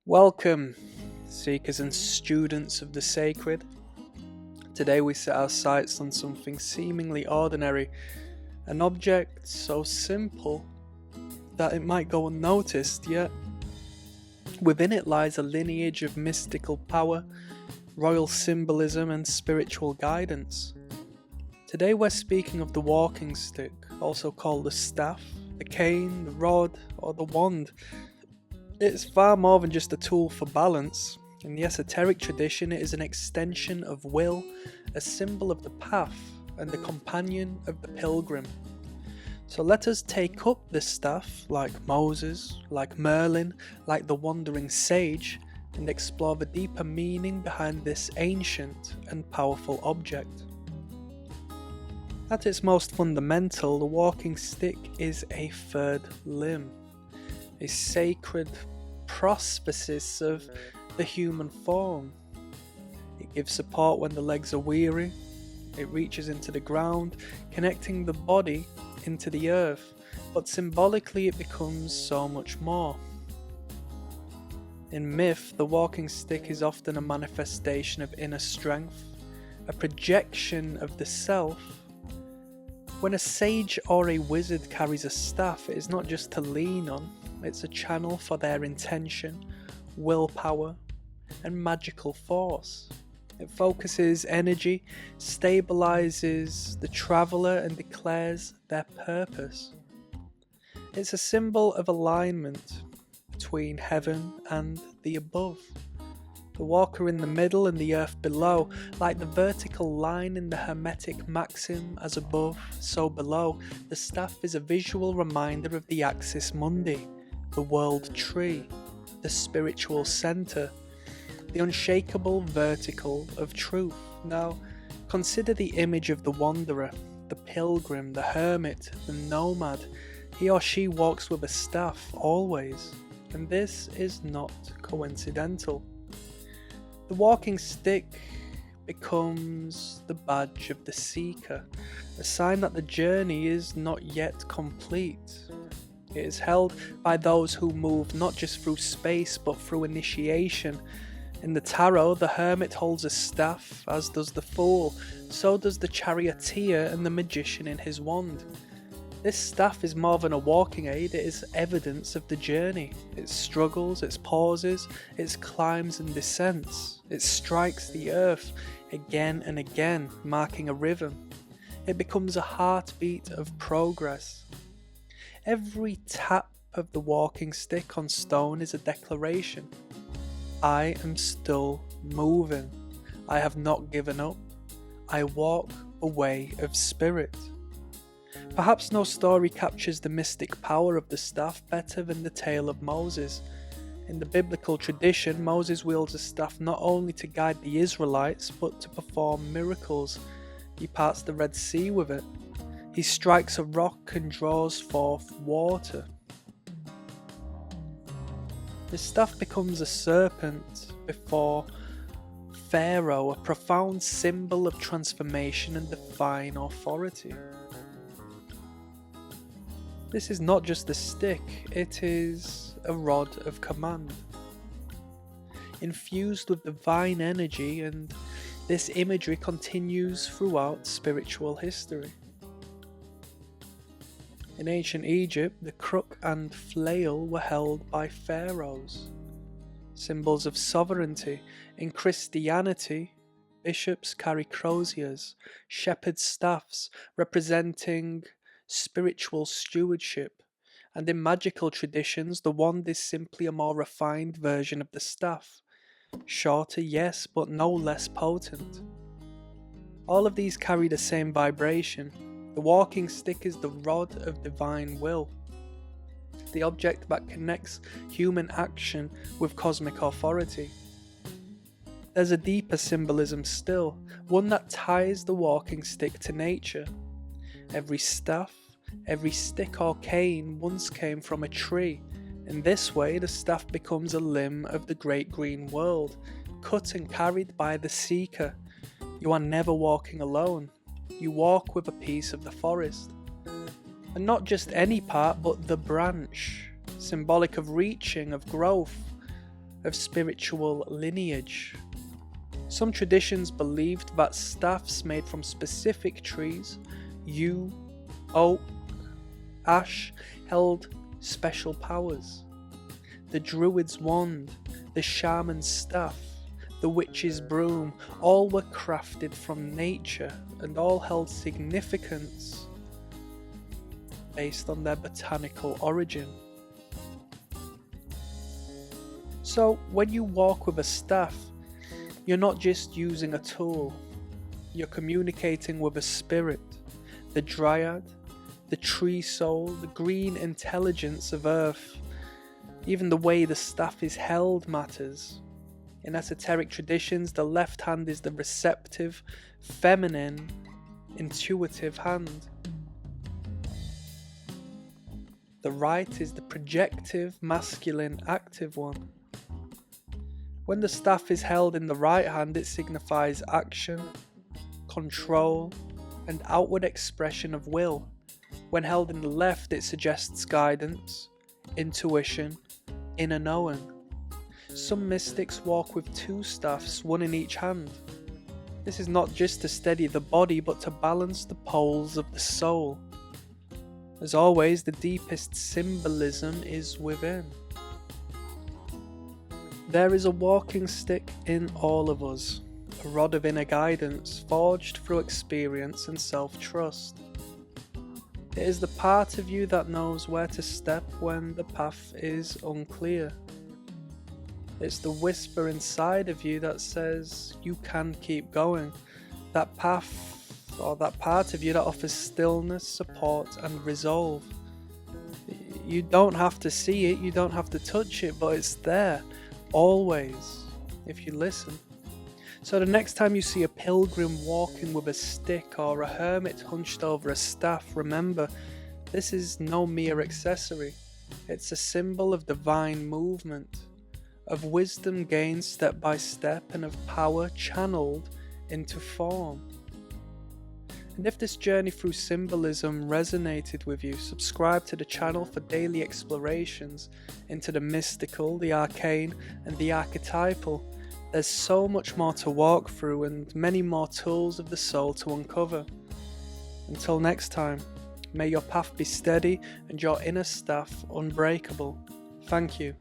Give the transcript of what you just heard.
Welcome, seekers and students of the sacred. Today we set our sights on something seemingly ordinary, an object so simple that it might go unnoticed, yet within it lies a lineage of mystical power, royal symbolism, and spiritual guidance. Today we're speaking of the walking stick, also called the staff, the cane, the rod, or the wand. It's far more than just a tool for balance. In the esoteric tradition, it is an extension of will, a symbol of the path, and the companion of the pilgrim. So let us take up this staff, like Moses, like Merlin, like the wandering sage, and explore the deeper meaning behind this ancient and powerful object. At its most fundamental, the walking stick is a third limb, a sacred prosthesis of the human form. It gives support when the legs are weary. It reaches into the ground, connecting the body into the earth, but symbolically it becomes so much more. In myth, the walking stick is often a manifestation of inner strength, a projection of the self. When a sage or a wizard carries a staff, it is not just to lean on, it's a channel for their intention, willpower, and magical force. It focuses energy, stabilizes the traveler, and declares their purpose. It's a symbol of alignment between heaven and the above. The walker in the middle and the earth below, like the vertical line in the Hermetic maxim, as above, so below. The staff is a visual reminder of the axis mundi, the world tree, the spiritual center, the unshakable vertical of truth. Now, consider the image of the wanderer, the pilgrim, the hermit, the nomad. He or she walks with a staff always, and this is not coincidental. The walking stick becomes the badge of the seeker, a sign that the journey is not yet complete. It is held by those who move not just through space but through initiation. In the tarot, the hermit holds a staff, as does the fool, so does the charioteer and the magician in his wand. This staff is more than a walking aid, it is evidence of the journey, its struggles, its pauses, its climbs and descents. It strikes the earth again and again, marking a rhythm. It becomes a heartbeat of progress. Every tap of the walking stick on stone is a declaration. I am still moving. I have not given up. I walk a way of spirit. Perhaps no story captures the mystic power of the staff better than the tale of Moses. In the biblical tradition, Moses wields a staff not only to guide the Israelites, but to perform miracles. He parts the Red Sea with it. He strikes a rock and draws forth water. The staff becomes a serpent before Pharaoh, a profound symbol of transformation and divine authority. This is not just a stick, it is a rod of command, infused with divine energy, and this imagery continues throughout spiritual history. In ancient Egypt, the crook and flail were held by pharaohs, symbols of sovereignty. In Christianity, bishops carry croziers, shepherd's staffs, representing spiritual stewardship, and in magical traditions, the wand is simply a more refined version of the staff. Shorter, yes, but no less potent. All of these carry the same vibration. The walking stick is the rod of divine will, the object that connects human action with cosmic authority. There's a deeper symbolism still, one that ties the walking stick to nature. Every staff, every stick or cane once came from a tree. In this way, the staff becomes a limb of the great green world, cut and carried by the seeker. You are never walking alone. You walk with a piece of the forest. And not just any part, but the branch, symbolic of reaching, of growth. of spiritual lineage. Some traditions believed that staffs made from specific trees, yew, oak, ash, held special powers. The druid's wand, the shaman's staff, the witch's broom, all were crafted from nature and all held significance based on their botanical origin. So when you walk with a staff, you're not just using a tool, you're communicating with a spirit, the dryad, the tree soul, the green intelligence of earth. Even the way the staff is held matters. In esoteric traditions, the left hand is the receptive, feminine, intuitive hand. The right is the projective, masculine, active one. When the staff is held in the right hand, it signifies action, control, and outward expression of will. When held in the left, it suggests guidance, intuition, inner knowing. Some mystics walk with two staffs, one in each hand. This is not just to steady the body, but to balance the poles of the soul. As always, the deepest symbolism is within. There is a walking stick in all of us, a rod of inner guidance forged through experience and self-trust. It is the part of you that knows where to step when the path is unclear. It's the whisper inside of you that says you can keep going. That path, or that part of you that offers stillness, support and resolve. You don't have to see it, you don't have to touch it, but it's there, always, if you listen. So the next time you see a pilgrim walking with a stick or a hermit hunched over a staff, remember, this is no mere accessory. It's a symbol of divine movement, of wisdom gained step by step, and of power channeled into form. And if this journey through symbolism resonated with you, subscribe to the channel for daily explorations into the mystical, the arcane, and the archetypal. There's so much more to walk through and many more tools of the soul to uncover. Until next time, may your path be steady and your inner staff unbreakable. Thank you.